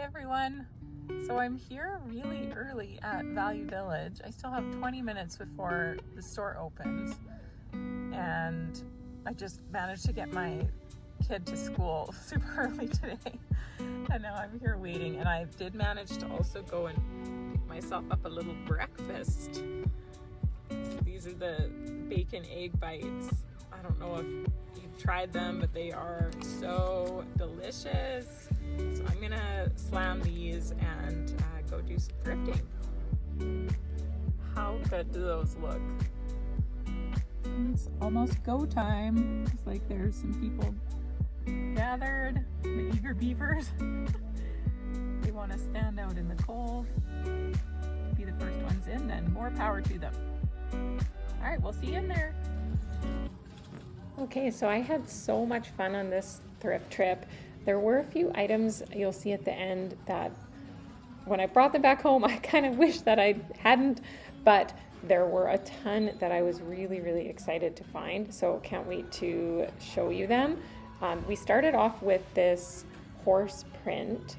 everyone. So I'm here really early at Value Village. I still have 20 minutes before the store opens, and I just managed to get my kid to school super early today, and now I'm here waiting. And I did manage to also go and pick myself up a little breakfast. So these are the bacon egg bites. I don't know if you've tried them, but they are so delicious. So I'm gonna slam these and go do some thrifting. How good do those look? It's almost go time. It's like there's some people gathered, the eager beavers. They want to stand out in the cold, be the first ones in, then more power to them. All right, we'll see you in there. Okay, so I had so much fun on this thrift trip. There were a few items you'll see at the end that when I brought them back home, I kind of wish that I hadn't, but there were a ton that I was really excited to find, so can't wait to show you them. We started off with this horse print.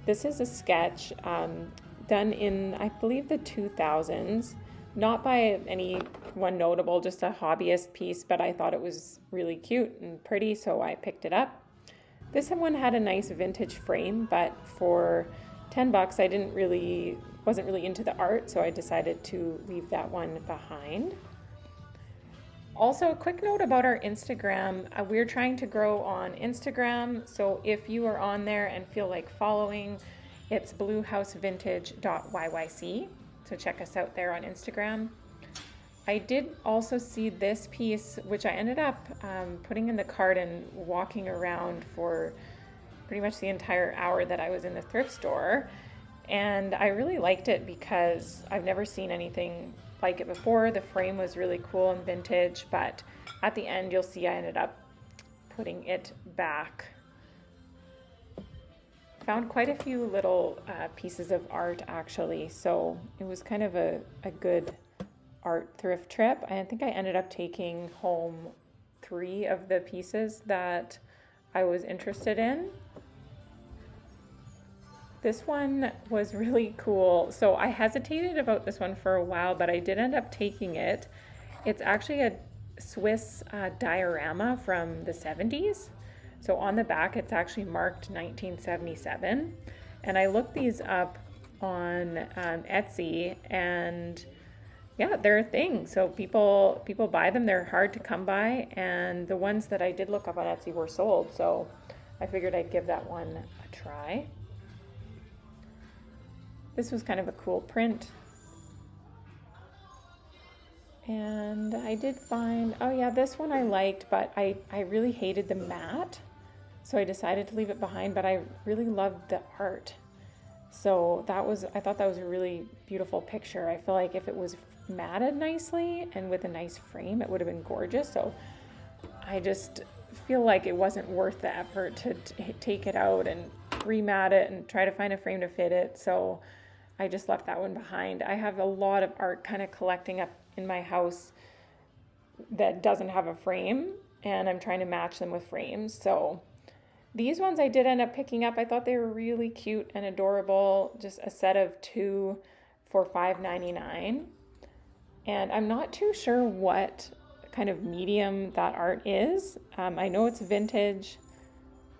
This is a sketch done in, I believe, the 2000s. Not by anyone notable, just a hobbyist piece, but I thought it was really cute and pretty, so I picked it up. This one had a nice vintage frame, but for $10 I wasn't really into the art, so I decided to leave that one behind. Also, a quick note about our Instagram. We're trying to grow on Instagram, so if you are on there and feel like following, it's bluehousevintage.yyc. So check us out there on Instagram. I did also see this piece, which I ended up putting in the cart and walking around for pretty much the entire hour that I was in the thrift store. And I really liked it because I've never seen anything like it before. The frame was really cool and vintage, but at the end you'll see I ended up putting it back. Found quite a few little pieces of art actually, so it was kind of a good art thrift trip. I think I ended up taking home 3 of the pieces that I was interested in. This one was really cool. So I hesitated about this one for a while, but I did end up taking it. It's actually a Swiss diorama from the 70s. So on the back, it's actually marked 1977. And I looked these up on Etsy, and yeah, they're a thing. So people buy them. They're hard to come by. And the ones that I did look up on Etsy were sold. So I figured I'd give that one a try. This was kind of a cool print. And I did find, oh yeah, this one I liked, but I really hated the mat. So I decided to leave it behind, but I really loved the art. So I thought that was a really beautiful picture. I feel like if it was matted nicely and with a nice frame, it would have been gorgeous. So I just feel like it wasn't worth the effort to take it out and remat it and try to find a frame to fit it. So I just left that one behind. I have a lot of art kind of collecting up in my house that doesn't have a frame, and I'm trying to match them with frames. So these ones I did end up picking up. I thought they were really cute and adorable. Just a set of 2 for $5.99. And I'm not too sure what kind of medium that art is. I know it's vintage,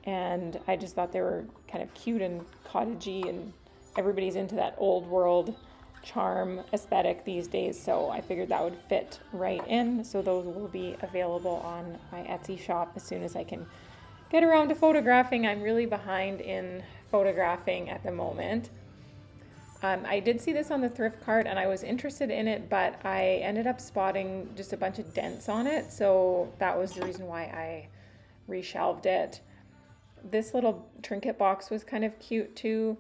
and I just thought they were kind of cute and cottagey, and everybody's into that old world charm aesthetic these days, so I figured that would fit right in. So those will be available on my Etsy shop as soon as I can get around to photographing. I'm really behind in photographing at the moment. I did see this on the thrift cart and I was interested in it, but I ended up spotting just a bunch of dents on it, so that was the reason why I reshelved it. This little trinket box was kind of cute too,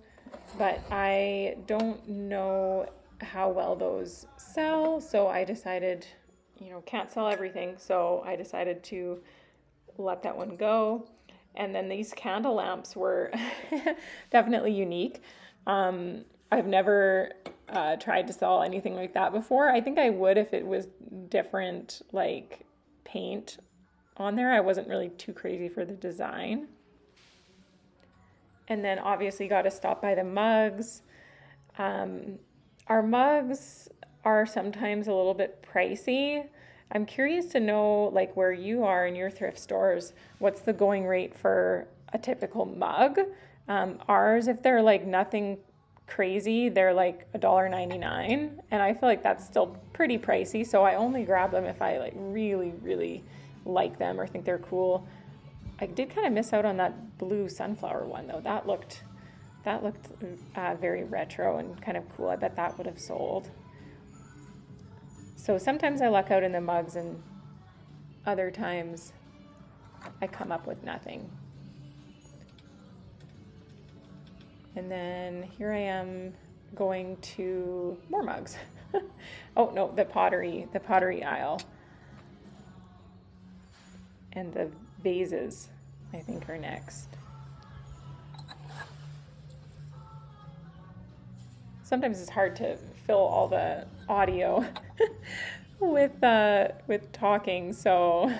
but I don't know how well those sell, so I decided, can't sell everything, so I decided to let that one go. And then these candle lamps were definitely unique. I've never tried to sell anything like that before. I think I would if it was different, like paint on there. I wasn't really too crazy for the design. And then obviously got to stop by the mugs. Our mugs are sometimes a little bit pricey. I'm curious to know, like, where you are in your thrift stores, what's the going rate for a typical mug? Ours, if they're like nothing crazy, they're like $1.99, and I feel like that's still pretty pricey, so I only grab them if I like really, really like them or think they're cool. I did kind of miss out on that blue sunflower one though. That looked very retro and kind of cool. I bet that would have sold. So sometimes I luck out in the mugs, and other times I come up with nothing. And then here I am going to more mugs. Oh no, the pottery aisle. And the vases, I think, are next. Sometimes it's hard to fill all the audio with talking, so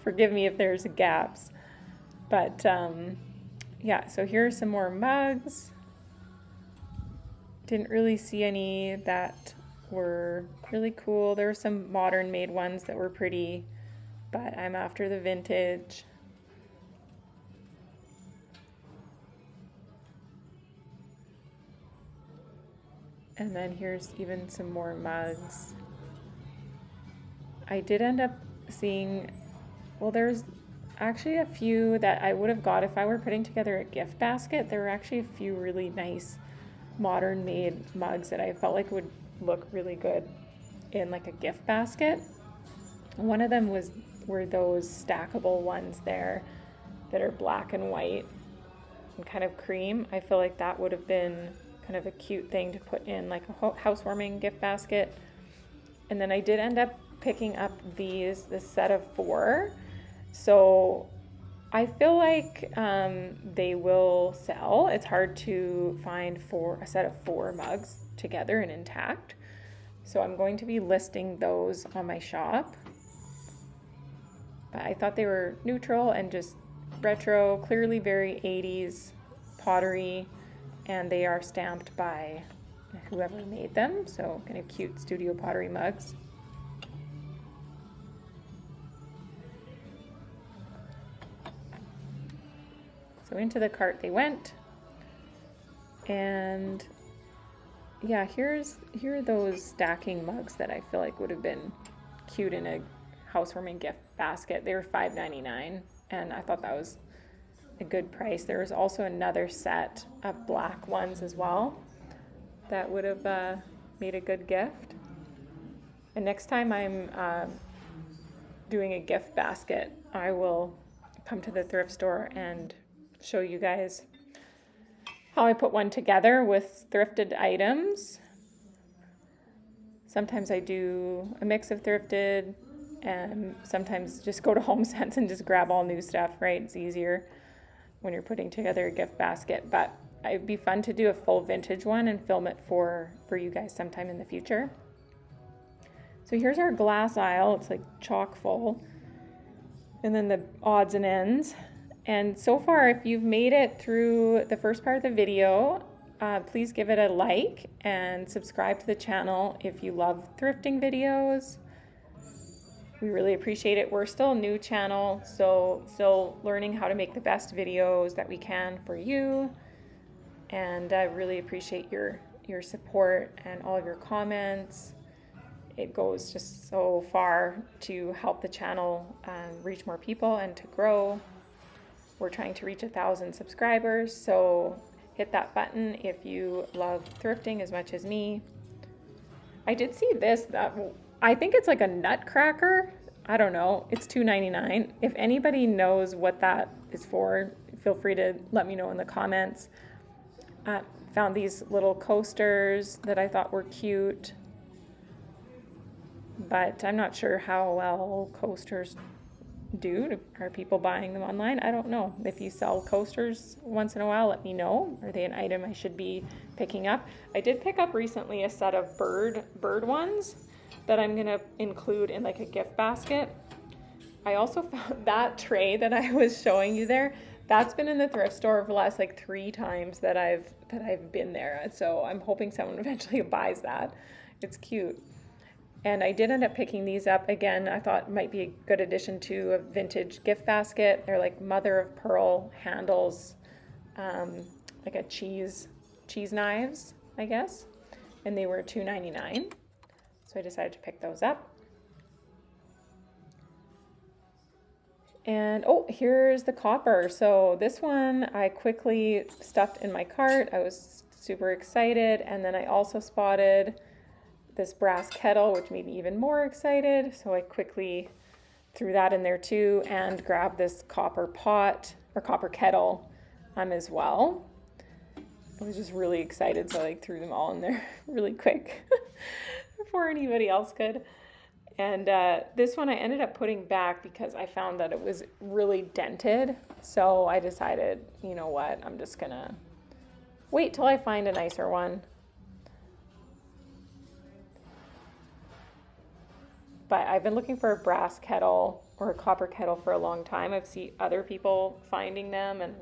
forgive me if there's gaps. But yeah, so here are some more mugs. Didn't really see any that were really cool. There were some modern made ones that were pretty, but I'm after the vintage. And then here's even some more mugs. I did end up seeing, well, there's actually a few that I would have got if I were putting together a gift basket. There were actually a few really nice modern made mugs that I felt like would look really good in like a gift basket. One of them were those stackable ones there that are black and white and kind of cream. I feel like that would have been kind of a cute thing to put in like a housewarming gift basket. And then I did end up picking up this set of 4. So I feel like they will sell. It's hard to find a set of 4 mugs together and intact. So I'm going to be listing those on my shop. But I thought they were neutral and just retro, clearly very 80s pottery, and they are stamped by whoever made them. So kind of cute studio pottery mugs. So into the cart they went, and yeah, here are those stacking mugs that I feel like would have been cute in a housewarming gift basket. They were $5.99, and I thought that was a good price. There was also another set of black ones as well that would have made a good gift. And next time I'm doing a gift basket, I will come to the thrift store and show you guys how I put one together with thrifted items. Sometimes I do a mix of thrifted, and sometimes just go to HomeSense and just grab all new stuff, right? It's easier when you're putting together a gift basket, but it'd be fun to do a full vintage one and film it for you guys sometime in the future. So here's our glass aisle. It's like chock full. And then the odds and ends. And so far, if you've made it through the first part of the video, please give it a like and subscribe to the channel if you love thrifting videos. We really appreciate it. We're still a new channel, so still learning how to make the best videos that we can for you. And I really appreciate your support and all of your comments. It goes just so far to help the channel reach more people and to grow. We're trying to reach 1,000 subscribers, so hit that button if you love thrifting as much as me. I did see this, that I think it's like a nutcracker. I don't know. It's $2.99. If anybody knows what that is for, feel free to let me know in the comments. Found these little coasters that I thought were cute, but I'm not sure how well coasters do. Are people buying them online? I don't know. If you sell coasters once in a while, let me know. Are they an item I should be picking up? I did pick up recently a set of bird ones that I'm gonna include in like a gift basket. I also found that tray that I was showing you there. that's been in the thrift store for the last like 3 times that I've been there. So I'm hoping someone eventually buys that. It's cute. And I did end up picking these up again. I thought might be a good addition to a vintage gift basket. They're like mother of pearl handles, like a cheese knives, I guess. And they were $2.99. So I decided to pick those up. And oh, here's the copper. So this one I quickly stuffed in my cart. I was super excited. And then I also spotted this brass kettle, which made me even more excited. So I quickly threw that in there too and grabbed this copper pot or copper kettle as well. I was just really excited, so I threw them all in there really quick before anybody else could. And this one I ended up putting back because I found that it was really dented. So I decided, you know what, I'm just gonna wait till I find a nicer one. But I've been looking for a brass kettle or a copper kettle for a long time. I've seen other people finding them and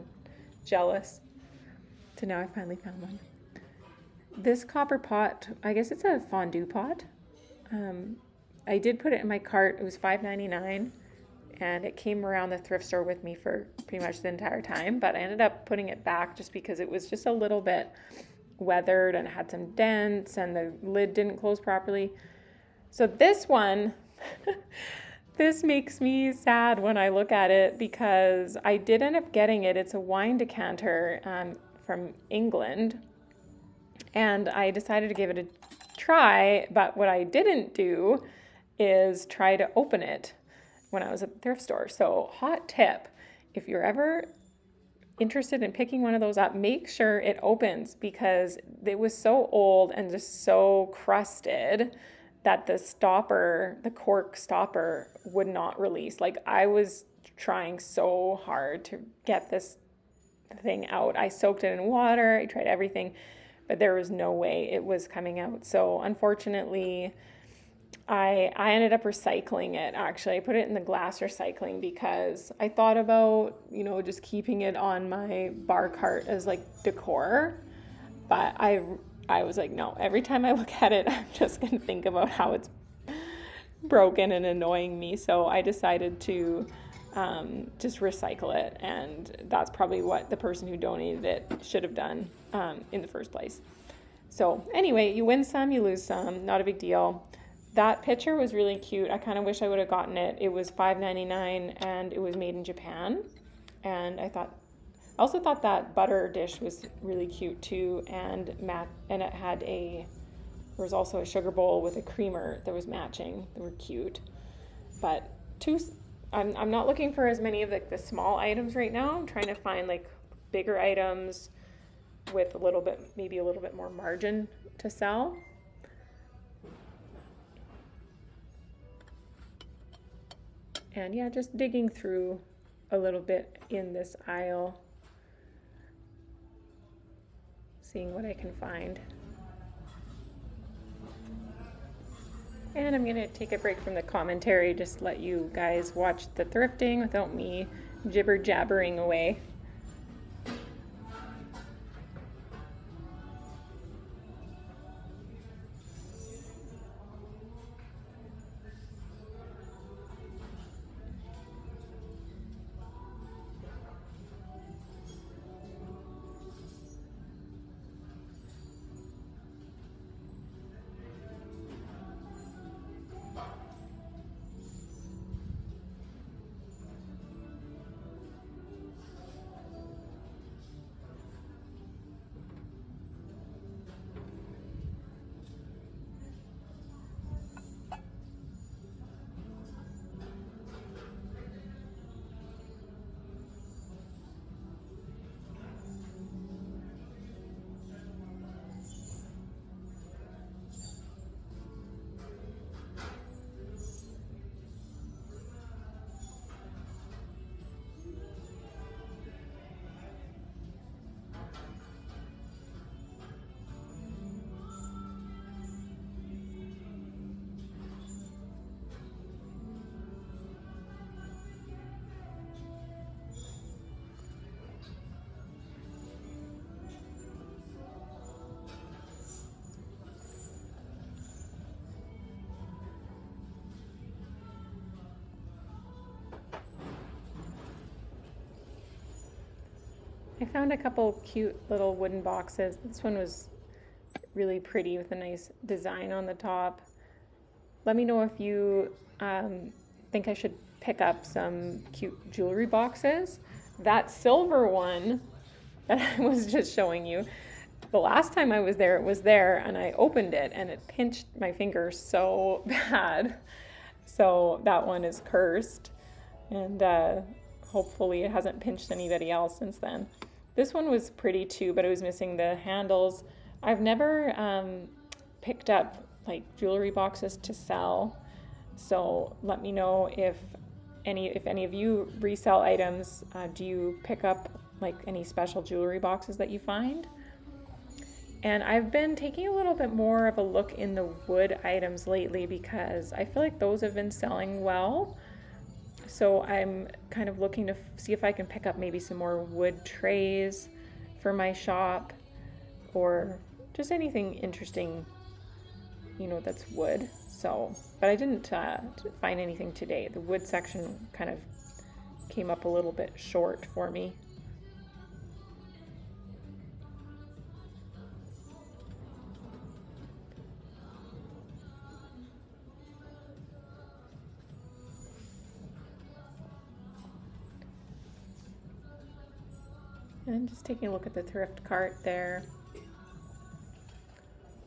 jealous. So now I finally found one. This copper pot, I guess it's a fondue pot. I did put it in my cart. It was $5.99 and it came around the thrift store with me for pretty much the entire time. But I ended up putting it back just because it was just a little bit weathered and it had some dents and the lid didn't close properly. So this one, this makes me sad when I look at it because I did end up getting it. It's a wine decanter from England, and I decided to give it a try, but what I didn't do is try to open it when I was at the thrift store. So hot tip, if you're ever interested in picking one of those up, make sure it opens because it was so old and just so crusted that the cork stopper would not release. Like I was trying so hard to get this thing out. I soaked it in water, I tried everything, but there was no way it was coming out. So unfortunately, I ended up recycling it. Actually, I put it in the glass recycling because I thought about, just keeping it on my bar cart as like decor, but I was like, no, every time I look at it, I'm just going to think about how it's broken and annoying me. So I decided to just recycle it. And that's probably what the person who donated it should have done in the first place. So anyway, you win some, you lose some, not a big deal. That picture was really cute. I kind of wish I would have gotten it. It was $5.99 and it was made in Japan. And I also thought that butter dish was really cute too, and it had there was also a sugar bowl with a creamer that was matching. They were cute, but I'm not looking for as many of the small items right now. I'm trying to find like bigger items with maybe a little bit more margin to sell. And yeah, just digging through a little bit in this aisle, seeing what I can find. And I'm going to take a break from the commentary, just let you guys watch the thrifting without me jibber jabbering away. found a couple cute little wooden boxes. This one was really pretty with a nice design on the top. Let me know if you think I should pick up some cute jewelry boxes. That silver one that I was just showing you, the last time I was there, it was there, and I opened it and it pinched my finger so bad. So that one is cursed, and hopefully it hasn't pinched anybody else since then. This one was pretty too, but it was missing the handles. I've never picked up like jewelry boxes to sell, so let me know if any of you resell items. Do you pick up like any special jewelry boxes that you find? And I've been taking a little bit more of a look in the wood items lately because I feel like those have been selling well. So I'm kind of looking to see if I can pick up maybe some more wood trays for my shop, or just anything interesting, that's wood. So, but I didn't find anything today. The wood section kind of came up a little bit short for me. And just taking a look at the thrift cart there.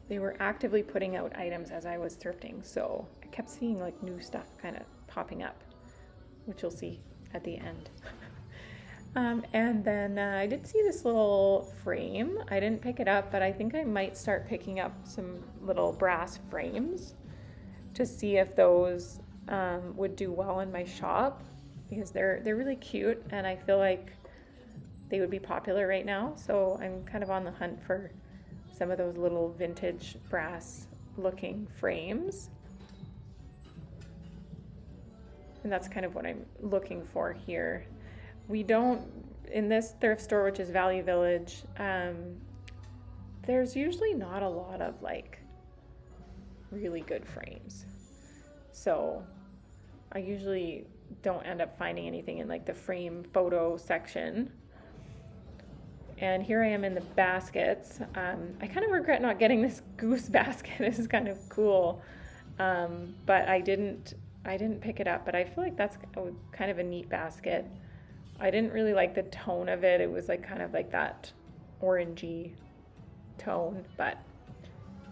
They were actively putting out items as I was thrifting, so I kept seeing like new stuff kind of popping up, which you'll see at the end. And then I did see this little frame. I didn't pick it up, but I think I might start picking up some little brass frames to see if those would do well in my shop, because they're really cute and I feel like they would be popular right now. So I'm kind of on the hunt for some of those little vintage brass looking frames. And that's kind of what I'm looking for here. We don't, in this thrift store, which is Value Village, there's usually not a lot of like really good frames. So I usually don't end up finding anything in like the frame photo section. And here I am in the baskets. I kind of regret not getting this goose basket. This is kind of cool. But I didn't pick it up, but I feel like that's kind of a neat basket. I didn't really like the tone of it. It was like kind of like that orangey tone, but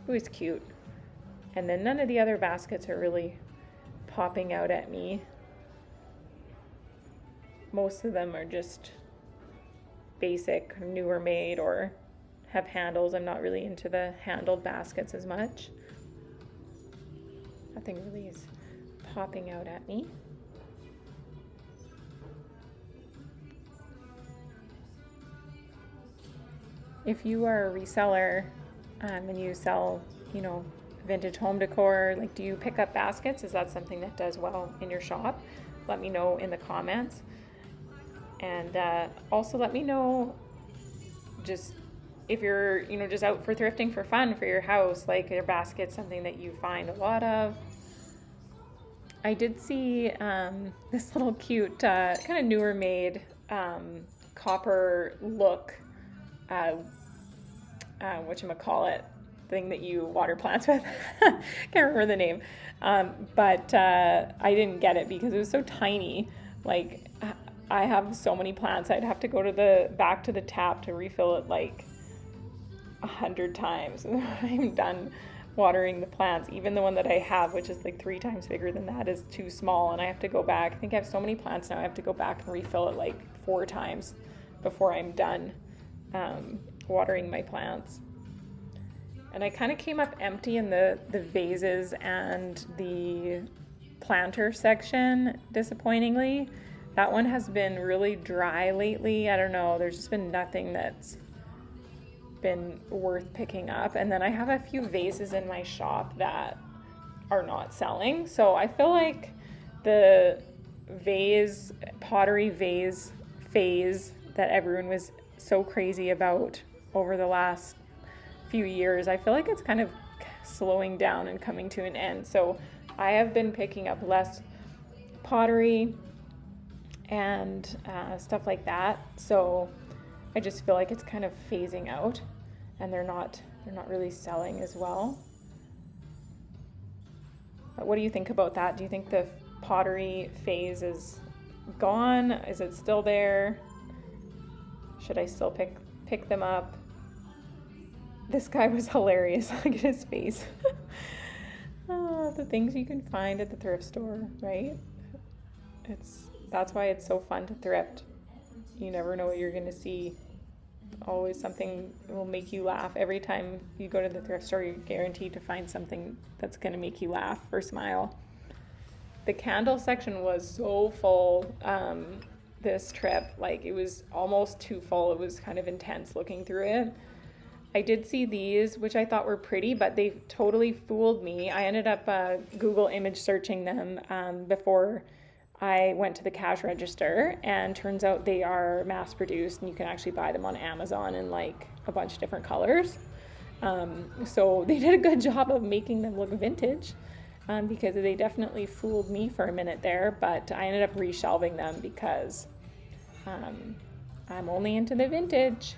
it was cute. And then none of the other baskets are really popping out at me. Most of them are just basic, newer made, or have handles. I'm not really into the handled baskets as much. Nothing really is popping out at me. If you are a reseller and you sell, vintage home decor, like, do you pick up baskets? Is that something that does well in your shop? Let me know in the comments. And also let me know just if you're, just out for thrifting for fun for your house, like, are baskets something that you find a lot of? I did see this little cute, kind of newer made copper look, whatchamacallit, thing that you water plants with. Can't remember the name. But I didn't get it because it was so tiny. Like, I have so many plants, I'd have to go back to the tap to refill it like 100 times. I'm done watering the plants. Even the one that I have, which is like 3 times bigger than that, is too small, and I have to go back. I think I have so many plants now, I have to go back and refill it like 4 times before I'm done watering my plants. And I kind of came up empty in the vases and the planter section, disappointingly. That one has been really dry lately. I don't know, there's just been nothing that's been worth picking up. And then I have a few vases in my shop that are not selling. So I feel like the pottery vase phase that everyone was so crazy about over the last few years, I feel like it's kind of slowing down and coming to an end. So I have been picking up less pottery and stuff like that. So I just feel like it's kind of phasing out, and they're not really selling as well. But what do you think about that? Do you think the pottery phase is gone? Is it still there? Should I still pick them up? This guy was hilarious. Look at his face. Oh, the things you can find at the thrift store, right? That's why it's so fun to thrift. You never know what you're going to see. Always something will make you laugh. Every time you go to the thrift store, you're guaranteed to find something that's going to make you laugh or smile. The candle section was so full this trip. Like, it was almost too full. It was kind of intense looking through it. I did see these, which I thought were pretty, but they totally fooled me. I ended up Google image searching them before I went to the cash register, and turns out they are mass produced and you can actually buy them on Amazon in like a bunch of different colors. So they did a good job of making them look vintage, because they definitely fooled me for a minute there, but I ended up reshelving them because I'm only into the vintage.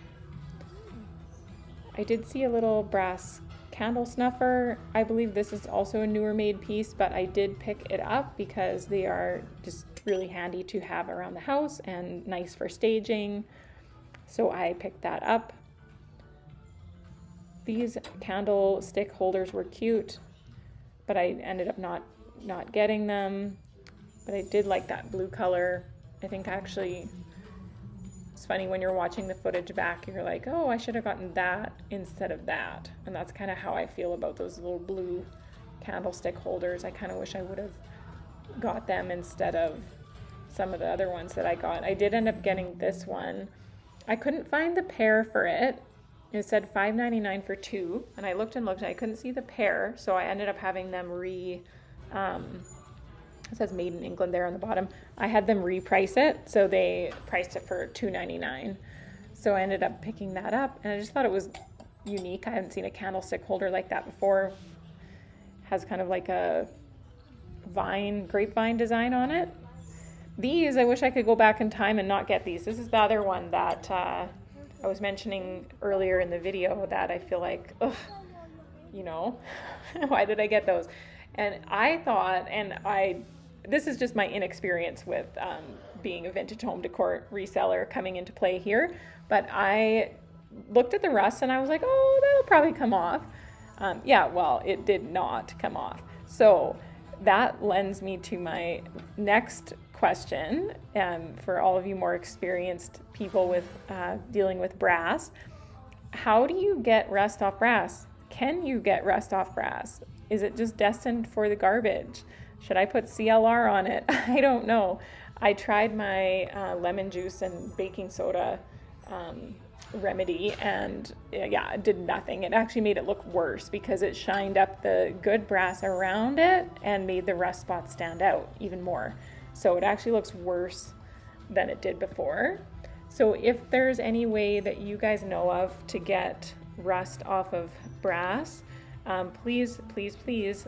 I did see a little brass candle snuffer. I believe this is also a newer made piece, but I did pick it up because they are just really handy to have around the house and nice for staging. So I picked that up. These candlestick holders were cute, but I ended up not getting them. But I did like that blue color. I think actually it's funny when you're watching the footage back, you're like, oh, I should have gotten that instead of that. And that's kind of how I feel about those little blue candlestick holders. I kind of wish I would have got them instead of some of the other ones that I got. I did end up getting this one. I couldn't find the pair for it. It said $5.99 for two, and I looked and I couldn't see the pair, so I ended up having them it says made in England there on the bottom. I had them reprice it, so they priced it for $2.99. So I ended up picking that up, and I just thought it was unique. I hadn't seen a candlestick holder like that before. Has kind of like a grapevine design on it. These, I wish I could go back in time and not get these. This is the other one that I was mentioning earlier in the video that I feel like, ugh, why did I get those? And I thought, this is just my inexperience with being a vintage home decor reseller coming into play here, but I looked at the rust and I was like, oh, that'll probably come off. Well, it did not come off. So that lends me to my next question, for all of you more experienced people with dealing with brass. How do you get rust off brass? Can you get rust off brass? Is it just destined for the garbage? Should I put CLR on it? I don't know. I tried my lemon juice and baking soda remedy, and it did nothing. It actually made it look worse because it shined up the good brass around it and made the rust spots stand out even more. So it actually looks worse than it did before. So if there's any way that you guys know of to get rust off of brass, please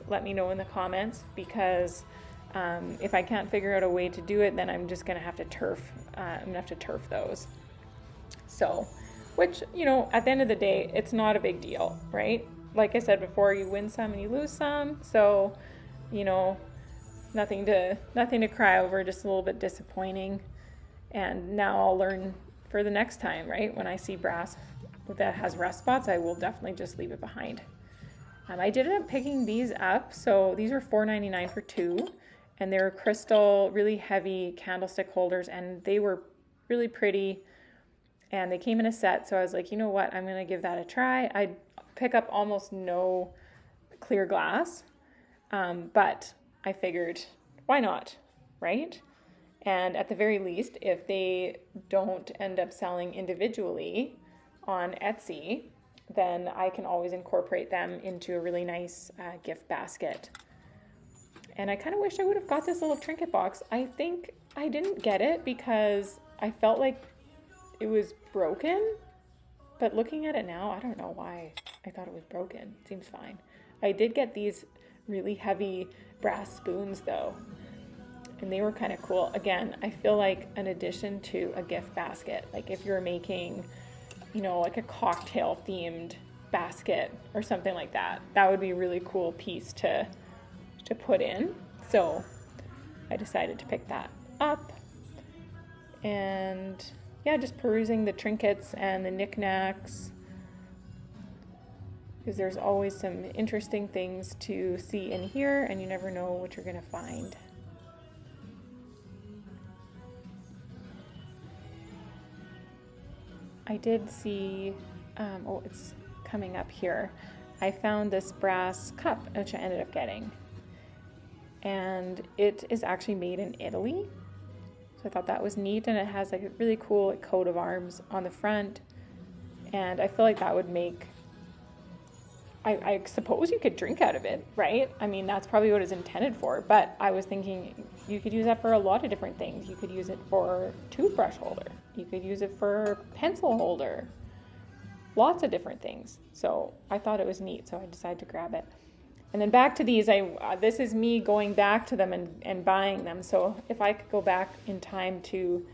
let me know in the comments, because if I can't figure out a way to do it, then I'm just gonna have to turf. I'm gonna have to turf those. So, which, at the end of the day, it's not a big deal, right? Like I said before, you win some and you lose some. So, nothing to cry over, just a little bit disappointing. And now I'll learn for the next time, right? When I see brass that has rust spots, I will definitely just leave it behind. I did end up picking these up. So these were $4.99 for two, and they're crystal, really heavy candlestick holders, and they were really pretty, and they came in a set. So I was like, you know what? I'm going to give that a try. I pick up almost no clear glass, but I figured, why not, right? And at the very least, if they don't end up selling individually on Etsy, then I can always incorporate them into a really nice gift basket. And I kind of wish I would have got this little trinket box. I think I didn't get it because I felt like it was broken, but looking at it now, I don't know why I thought it was broken. It seems fine. I did get these really heavy brass spoons though, and they were kind of cool. Again, I feel like an addition to a gift basket. Like if you're making you know, like a cocktail themed basket or something like that. That would be a really cool piece to put in. So I decided to pick that up. And yeah, just perusing the trinkets and the knickknacks, because there's always some interesting things to see in here, and you never know what you're gonna find. I did see, oh, it's coming up here. I found this brass cup, which I ended up getting. And it is actually made in Italy. So I thought that was neat, and it has like a really cool like, coat of arms on the front. And I feel like that would make, I suppose you could drink out of it, right? I mean, that's probably what it's intended for. But I was thinking you could use that for a lot of different things. You could use it for toothbrush holder. You could use it for pencil holder. Lots of different things. So I thought it was neat, so I decided to grab it. And then back to these, this is me going back to them and buying them. So if I could go back in time to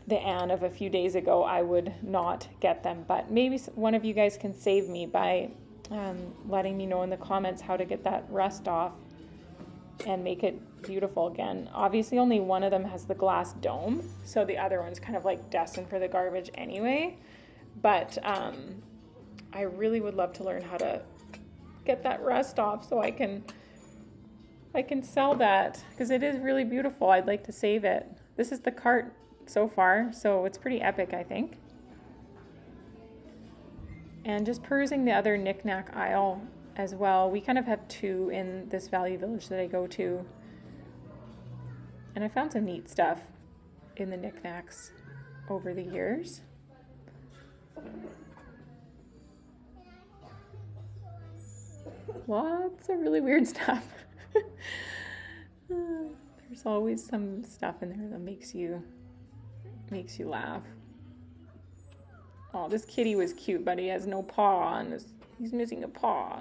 the Anne of a few days ago, I would not get them. But maybe one of you guys can save me by letting me know in the comments how to get that rust off and make it beautiful again. Obviously, only one of them has the glass dome, so the other one's kind of like destined for the garbage anyway. But I really would love to learn how to get that rust off so I can sell that, because it is really beautiful. I'd like to save it. This is the cart so far, so it's pretty epic, I think. And just perusing the other knickknack aisle as well. We kind of have two in this Value Village that I go to, and I found some neat stuff in the knickknacks over the years. Lots of really weird stuff. There's always some stuff in there that makes you laugh. Oh, this kitty was cute, but he has no paw on this. He's missing a paw.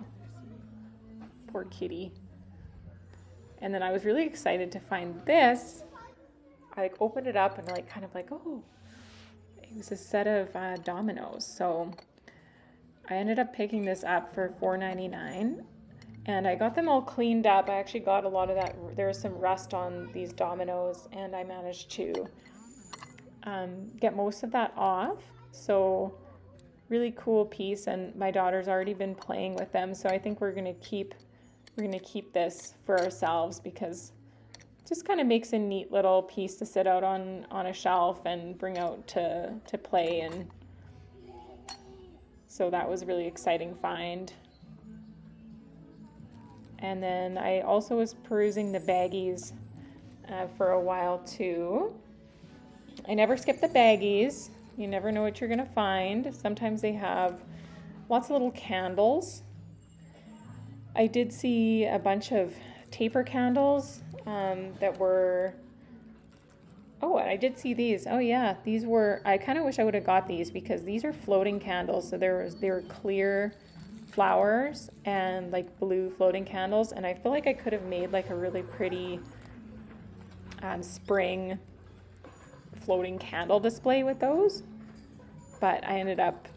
Poor kitty. And then I was really excited to find this. I like opened it up and like kind of like, oh, it was a set of dominoes. So I ended up picking this up for $4.99, and I got them all cleaned up. I actually got a lot of that. There was some rust on these dominoes, and I managed to get most of that off. So really cool piece, and my daughter's already been playing with them. So I think we're gonna keep this for ourselves, because it just kind of makes a neat little piece to sit out on a shelf and bring out to play. And so that was a really exciting find. And then I also was perusing the baggies for a while too. I never skip the baggies. You never know what you're gonna find. Sometimes they have lots of little candles. I did see a bunch of taper candles that were, oh, I did see these. Oh yeah, these were, I kind of wish I would have got these, because these are floating candles. So they were clear flowers and like blue floating candles. And I feel like I could have made like a really pretty spring floating candle display with those. But I ended up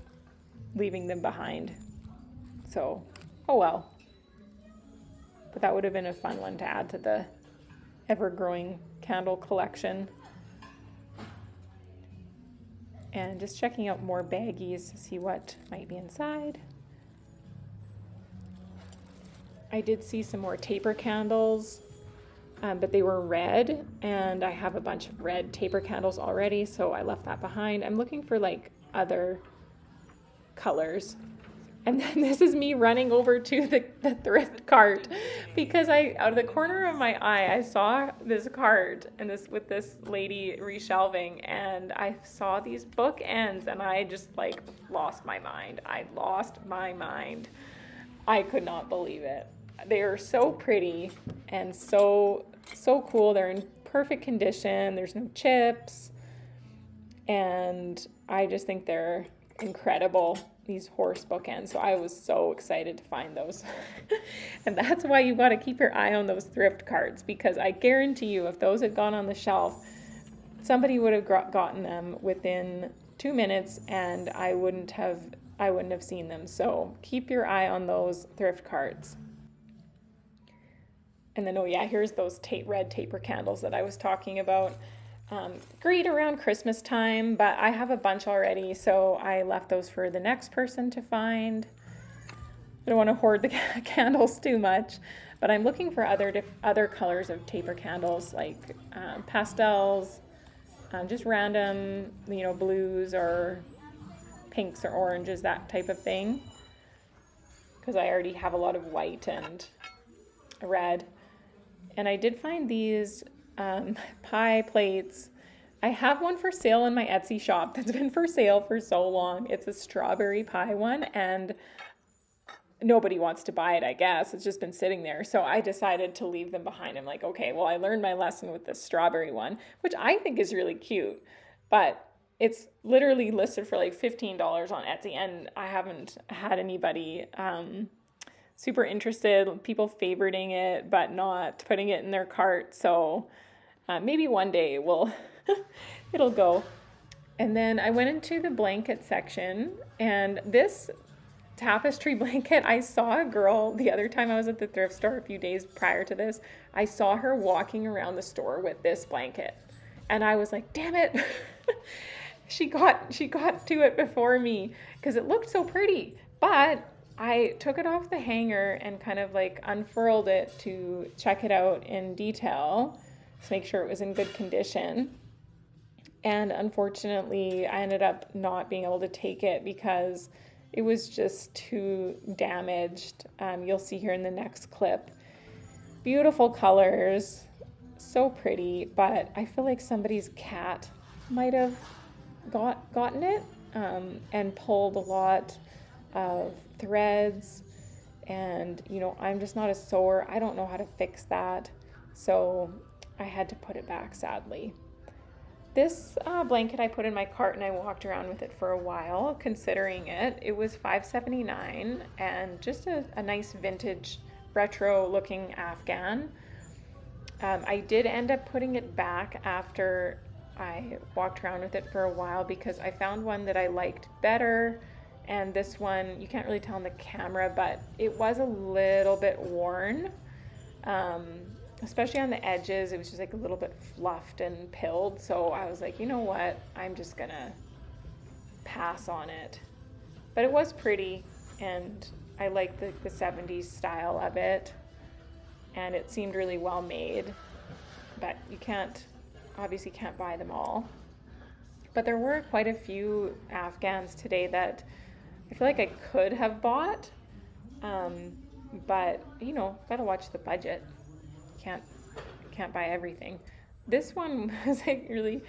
leaving them behind. So, oh well. But that would have been a fun one to add to the ever-growing candle collection. And just checking out more baggies to see what might be inside. I did see some more taper candles, but they were red, and I have a bunch of red taper candles already, so I left that behind. I'm looking for like other colors. And then this is me running over to the thrift cart, because out of the corner of my eye, I saw this cart and with this lady reshelving, and I saw these bookends, and I just like lost my mind. I could not believe it. They are so pretty and so cool. They're in perfect condition. There's no chips, and I just think they're incredible, these horse bookends. So I was so excited to find those. And that's why you got to keep your eye on those thrift carts, because I guarantee you if those had gone on the shelf, somebody would have gotten them within 2 minutes and I wouldn't have seen them. So keep your eye on those thrift carts. And then, oh yeah, here's those red taper candles that I was talking about. Great around Christmas time, but I have a bunch already, so I left those for the next person to find. I don't want to hoard the candles too much, but I'm looking for other colors of taper candles, like pastels, just random, blues or pinks or oranges, that type of thing, because I already have a lot of white and red. And I did find these pie plates. I have one for sale in my Etsy shop that's been for sale for so long. It's a strawberry pie one, and nobody wants to buy it, I guess. It's just been sitting there. So I decided to leave them behind. I'm like, okay, well, I learned my lesson with the strawberry one, which I think is really cute, but it's literally listed for like $15 on Etsy, and I haven't had anybody super interested, people favoriting it, but not putting it in their cart. So maybe one day it'll go. And then I went into the blanket section, and this tapestry blanket, I saw a girl the other time I was at the thrift store a few days prior to this. I saw her walking around the store with this blanket, and I was like, damn it. She got to it before me because it looked so pretty. But I took it off the hanger and kind of like unfurled it to check it out in detail to make sure it was in good condition. And unfortunately, I ended up not being able to take it because it was just too damaged. You'll see here in the next clip. Beautiful colors, so pretty, but I feel like somebody's cat might have gotten it and pulled a lot of threads, and I'm just not a sewer. I don't know how to fix that, so I had to put it back, sadly. This blanket I put in my cart and I walked around with it for a while considering it. It was $5.79 and just a nice vintage retro looking Afghan. I did end up putting it back after I walked around with it for a while because I found one that I liked better. And this one, you can't really tell on the camera, but it was a little bit worn, especially on the edges. It was just like a little bit fluffed and pilled. So I was like, you know what? I'm just gonna pass on it. But it was pretty, and I liked the 70s style of it. And it seemed really well made, but you obviously can't buy them all. But there were quite a few Afghans today that I feel like I could have bought, but gotta watch the budget. Can't buy everything. This one was like really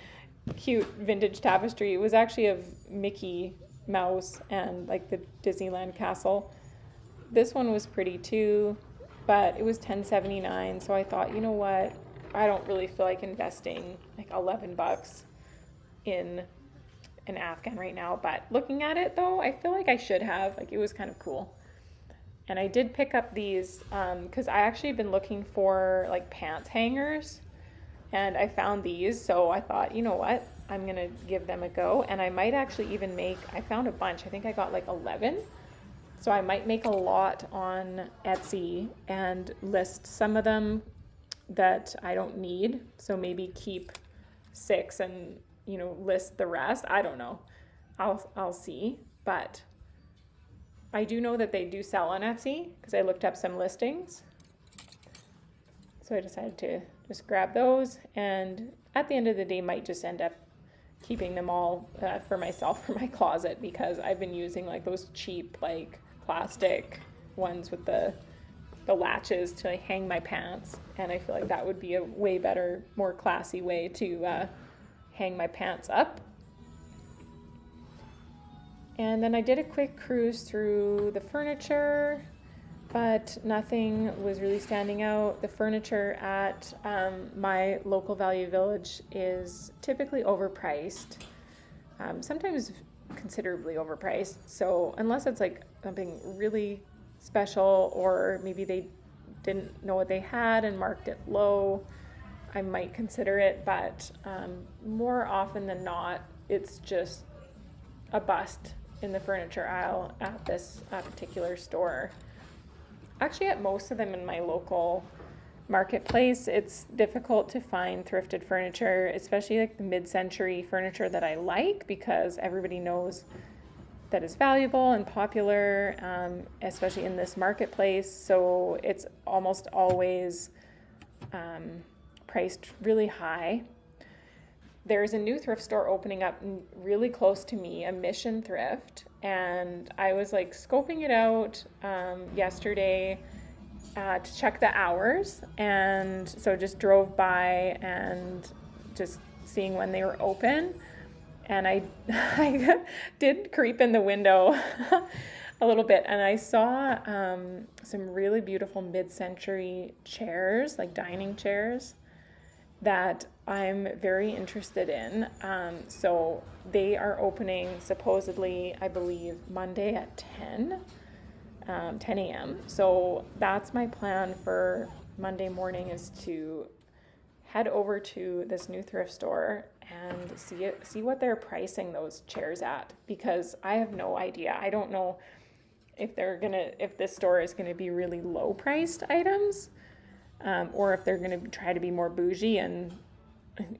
cute vintage tapestry. It was actually of Mickey Mouse and like the Disneyland castle. This one was pretty too, but it was $10.79. So I thought, you know what? I don't really feel like investing like $11 in an Afghan right now, but looking at it though, I feel like I should have. Like, it was kind of cool. And I did pick up these because I actually been looking for like pants hangers, and I found these. So I thought, you know what, I'm gonna give them a go, and I might actually even I found a bunch. I think I got like 11. So I might make a lot on Etsy and list some of them that I don't need. So maybe keep 6 and list the rest. I don't know. I'll see. But I do know that they do sell on Etsy because I looked up some listings. So I decided to just grab those, and at the end of the day might just end up keeping them all for myself for my closet, because I've been using like those cheap like plastic ones with the latches to like, hang my pants, and I feel like that would be a way better, more classy way to hang my pants up. And then I did a quick cruise through the furniture, but nothing was really standing out. The furniture at my local Value Village is typically overpriced, sometimes considerably overpriced. So unless it's like something really special, or maybe they didn't know what they had and marked it low, I might consider it. But more often than not, it's just a bust in the furniture aisle at this particular store. Actually, at most of them in my local marketplace, it's difficult to find thrifted furniture, especially like the mid-century furniture that I like, because everybody knows that it's valuable and popular, especially in this marketplace. So it's almost always priced really high. There's a new thrift store opening up really close to me, a Mission Thrift, and I was like scoping it out yesterday to check the hours, and so just drove by and just seeing when they were open. And I did creep in the window a little bit, and I saw some really beautiful mid-century chairs, like dining chairs, that I'm very interested in. So they are opening supposedly, I believe, Monday at 10 a.m. So that's my plan for Monday morning, is to head over to this new thrift store and see what they're pricing those chairs at, because I have no idea. I don't know if this store is gonna be really low priced items, or if they're gonna try to be more bougie and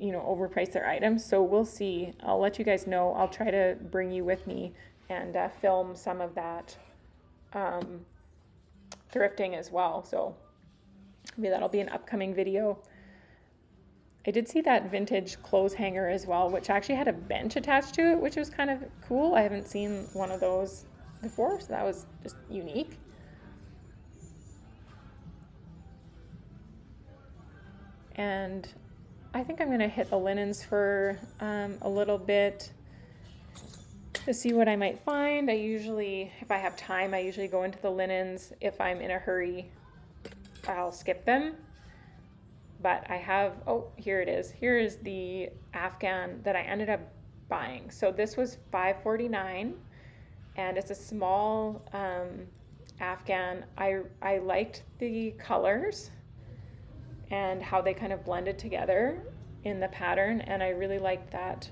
overprice their items. So we'll see. I'll let you guys know. I'll try to bring you with me and film some of that thrifting as well. So maybe that'll be an upcoming video. I did see that vintage clothes hanger as well, which actually had a bench attached to it, which was kind of cool. I haven't seen one of those before, so that was just unique. And I think I'm going to hit the linens for a little bit to see what I might find. If I have time, I usually go into the linens. If I'm in a hurry, I'll skip them. But I have, here it is. Here is the Afghan that I ended up buying. So this was $5.49, and it's a small Afghan. I liked the colors and how they kind of blended together in the pattern, and I really liked that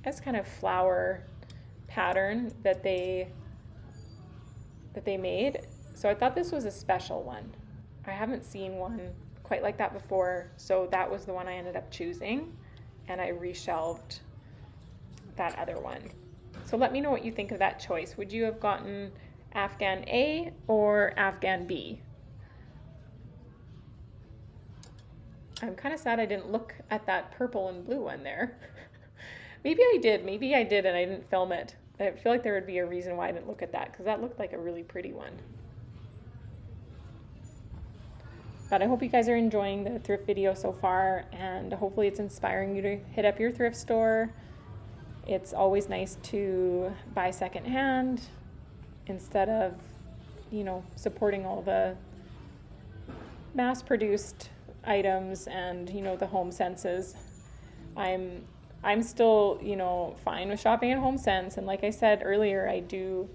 as kind of flower pattern that they made. So I thought this was a special one. I haven't seen one quite like that before, so that was the one I ended up choosing, and I reshelved that other one. So let me know what you think of that choice. Would you have gotten Afghan A or Afghan B? I'm kind of sad I didn't look at that purple and blue one there. Maybe I did and I didn't film it. I feel like there would be a reason why I didn't look at that, because that looked like a really pretty one. But I hope you guys are enjoying the thrift video so far, and hopefully it's inspiring you to hit up your thrift store. It's always nice to buy secondhand instead of, supporting all the mass-produced items and, the Home Senses. I'm still, fine with shopping at Home Sense, and like I said earlier, I do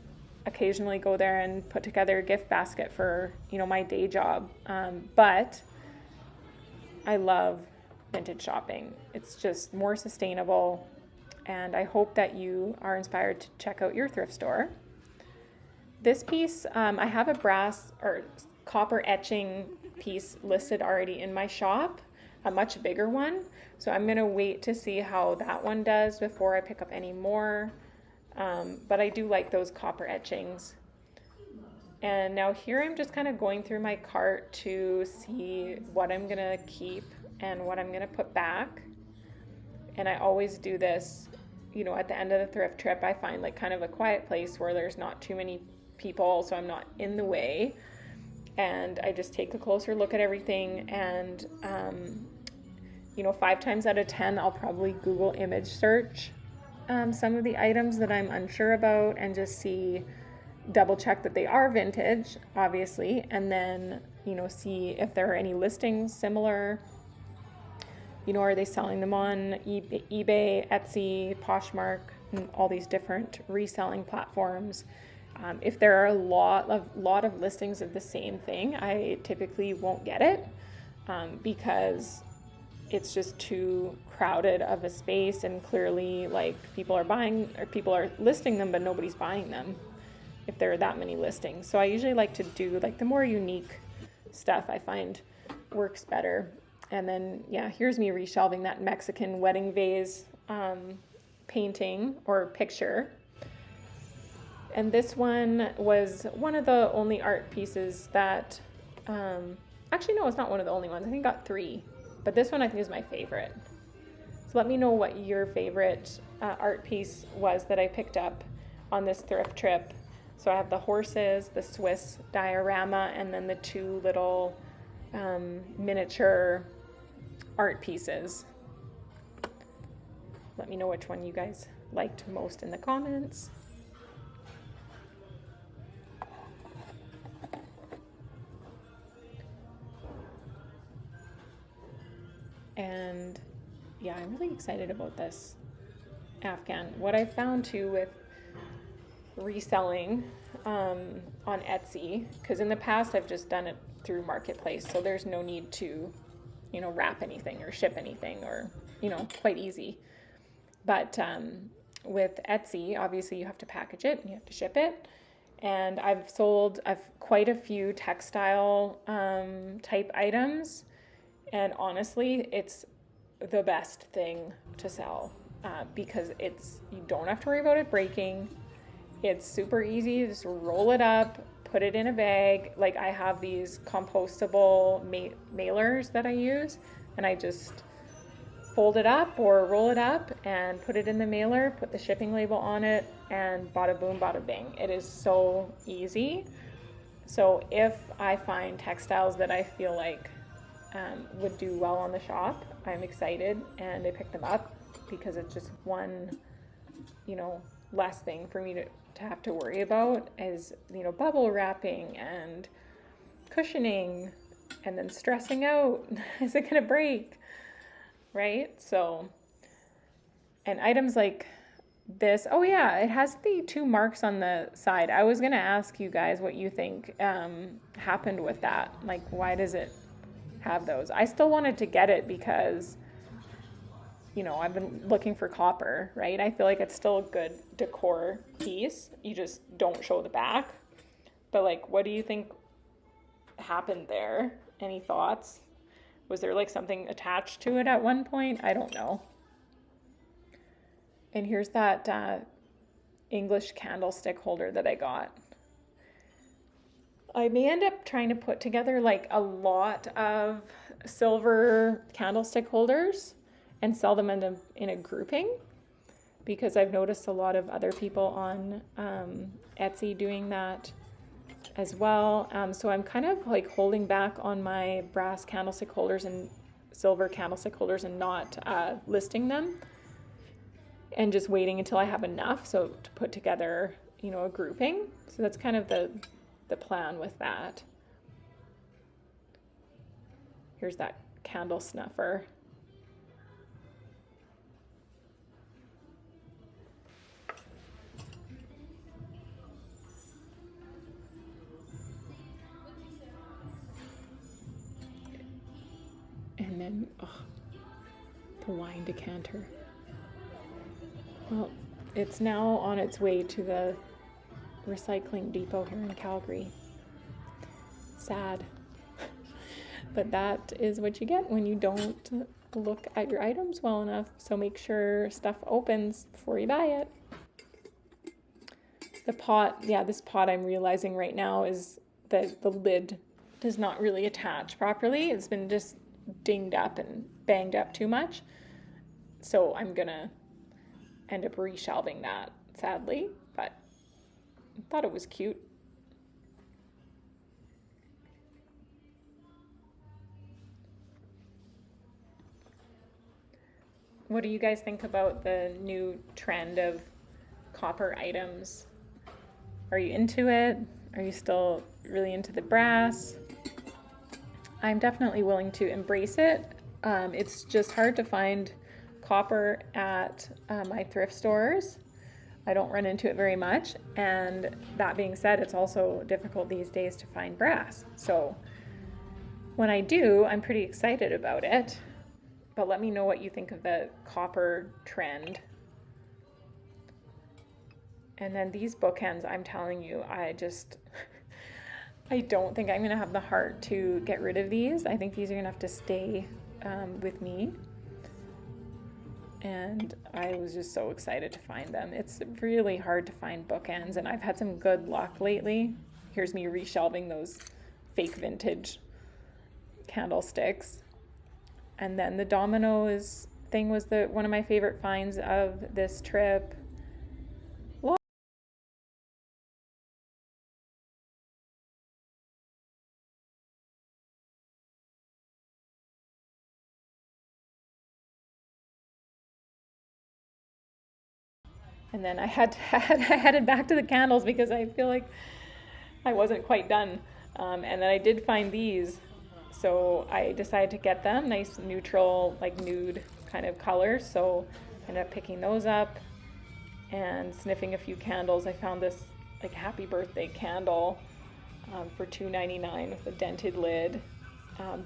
occasionally go there and put together a gift basket for my day job, but I love vintage shopping. It's just more sustainable, and I hope that you are inspired to check out your thrift store. This piece, I have a brass or copper etching piece listed already in my shop, a much bigger one, so I'm gonna wait to see how that one does before I pick up any more. But I do like those copper etchings. And now here I'm just kind of going through my cart to see what I'm going to keep and what I'm going to put back. And I always do this, at the end of the thrift trip. I find like kind of a quiet place where there's not too many people, so I'm not in the way. And I just take a closer look at everything, and 5 times out of 10 I'll probably Google image search some of the items that I'm unsure about, and just double check that they are vintage, obviously, and then see if there are any listings similar. Are they selling them on eBay, Etsy, Poshmark, and all these different reselling platforms? If there are a lot of listings of the same thing, I typically won't get it, because it's just too crowded of a space, and clearly like people are listing them, but nobody's buying them if there are that many listings. So I usually like to do like the more unique stuff I find works better. And then, yeah, here's me reshelving that Mexican wedding vase painting or picture. And this one was one of the only art pieces that, actually, no, it's not one of the only ones. I think I got 3, but this one I think is my favorite. So let me know what your favorite art piece was that I picked up on this thrift trip. So I have the horses, the Swiss diorama, and then the 2 little miniature art pieces. Let me know which one you guys liked most in the comments. And yeah, I'm really excited about this Afghan. What I found too with reselling on Etsy, because in the past I've just done it through Marketplace, so there's no need to, wrap anything or ship anything, or, quite easy. But with Etsy, obviously you have to package it and you have to ship it. And I've quite a few textile type items. And honestly, it's the best thing to sell because you don't have to worry about it breaking. It's super easy. Just roll it up, put it in a bag. Like I have these compostable mailers that I use, and I just fold it up or roll it up and put it in the mailer, put the shipping label on it, and bada boom, bada bing. It is so easy. So if I find textiles that I feel like would do well on the shop, I'm excited and I pick them up because it's just one, less thing for me to have to worry about is, bubble wrapping and cushioning and then stressing out. Is it going to break? Right? So, and items like this, oh yeah, it has the 2 marks on the side. I was going to ask you guys what you think happened with that. Like, why does it have those? I still wanted to get it because, I've been looking for copper, right? I feel like it's still a good decor piece. You just don't show the back. But like, what do you think happened there? Any thoughts? Was there like something attached to it at one point? I don't know. And here's that English candlestick holder that I got. I may end up trying to put together like a lot of silver candlestick holders and sell them in a grouping, because I've noticed a lot of other people on Etsy doing that as well. So I'm kind of like holding back on my brass candlestick holders and silver candlestick holders and not listing them, and just waiting until I have enough so to put together, a grouping. So that's kind of the plan with that. Here's that candle snuffer. And then, the wine decanter. Well, it's now on its way to the recycling depot here in Calgary. Sad. But that is what you get when you don't look at your items well enough. So make sure stuff opens before you buy it. The pot, this pot I'm realizing right now is that the lid does not really attach properly. It's been just dinged up and banged up too much. So I'm gonna end up reshelving that, sadly, but I thought it was cute. What do you guys think about the new trend of copper items? Are you into it? Are you still really into the brass? I'm definitely willing to embrace it. It's just hard to find copper at my thrift stores. I don't run into it very much. And that being said, it's also difficult these days to find brass. So when I do, I'm pretty excited about it. but let me know what you think of the copper trend. And then these bookends, I'm telling you, I don't think I'm gonna have the heart to get rid of these. I think these are gonna have to stay with me. And I was just so excited to find them. It's really hard to find bookends, and I've had some good luck lately. Here's me reshelving those fake vintage candlesticks. And then the dominoes thing was one of my favorite finds of this trip. And then I headed back to the candles because I feel like I wasn't quite done. And then I did find these, so I decided to get them. Nice neutral, like nude kind of colors. So I ended up picking those up and sniffing a few candles. I found this like happy birthday candle for $2.99 with a dented lid.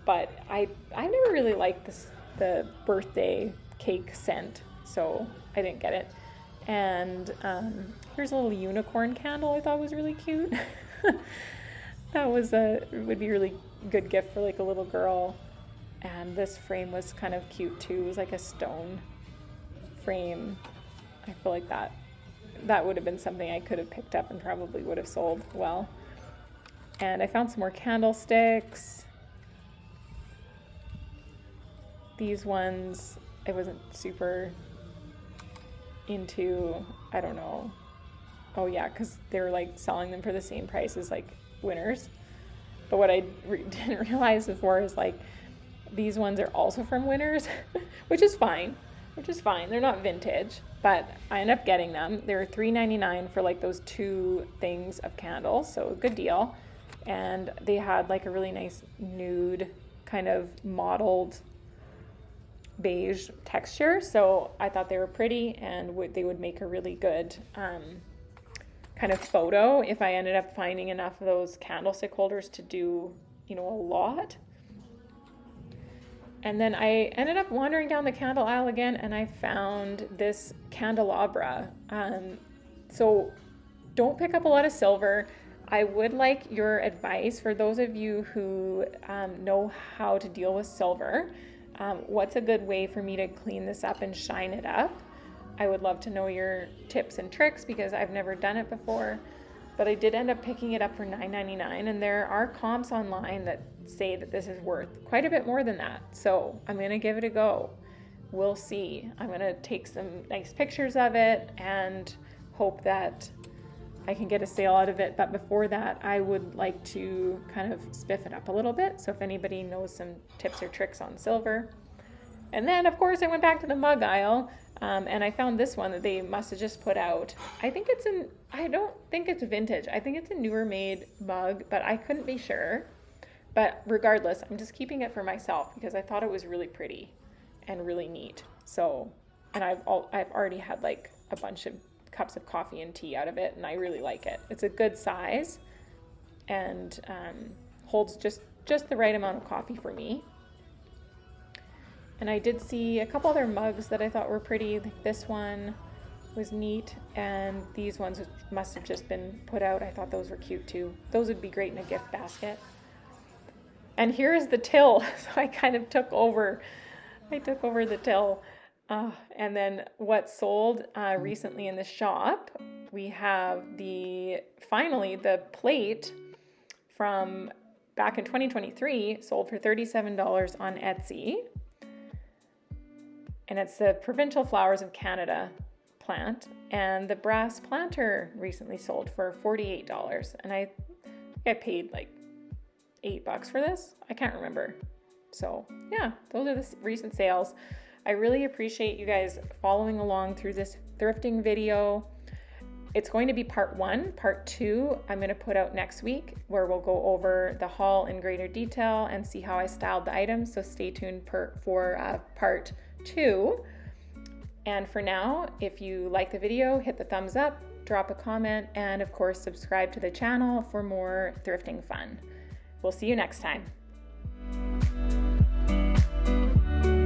But I never really liked the birthday cake scent, so I didn't get it. And here's a little unicorn candle I thought was really cute. That would be a really good gift for like a little girl. And this frame was kind of cute too. It was like a stone frame. I feel like that would have been something I could have picked up and probably would have sold well. And I found some more candlesticks. These ones I wasn't super into, I don't know. Oh yeah, because they were like selling them for the same price as like Winners. But what I didn't realize before is like these ones are also from Winners, which is fine. They're not vintage, but I ended up getting them. They were $3.99 for like those 2 things of candles, so a good deal. And they had like a really nice nude kind of mottled beige texture, so I thought they were pretty, and they would make a really good kind of photo if I ended up finding enough of those candlestick holders to do, a lot. And then I ended up wandering down the candle aisle again, and I found this candelabra. So don't pick up a lot of silver. I would like your advice for those of you who know how to deal with silver. What's a good way for me to clean this up and shine it up? I would love to know your tips and tricks because I've never done it before, but I did end up picking it up for $9.99, and there are comps online that say that this is worth quite a bit more than that. So I'm going to give it a go. We'll see. I'm going to take some nice pictures of it and hope that I can get a sale out of it. But before that, I would like to kind of spiff it up a little bit. So if anybody knows some tips or tricks on silver. And then of course I went back to the mug aisle and I found this one that they must have just put out. I don't think it's vintage. I think it's a newer made mug, but I couldn't be sure. But regardless, I'm just keeping it for myself because I thought it was really pretty and really neat. So, and I've already had like a bunch of cups of coffee and tea out of it, and I really like it. It's a good size and holds just the right amount of coffee for me. And I did see a couple other mugs that I thought were pretty. Like this one was neat, and these ones must have just been put out. I thought those were cute too. Those would be great in a gift basket. And here's the till. So I kind of took over the till. And then what sold recently in the shop, we have finally the plate from back in 2023 sold for $37 on Etsy. And it's the Provincial Flowers of Canada plant. And the brass planter recently sold for $48. And I paid like $8 for this. I can't remember. So yeah, those are the recent sales. I really appreciate you guys following along through this thrifting video. It's going to be part 1. Part 2, I'm going to put out next week where we'll go over the haul in greater detail and see how I styled the items. So stay tuned for part 2. And for now, if you like the video, hit the thumbs up, drop a comment, and of course, subscribe to the channel for more thrifting fun. We'll see you next time.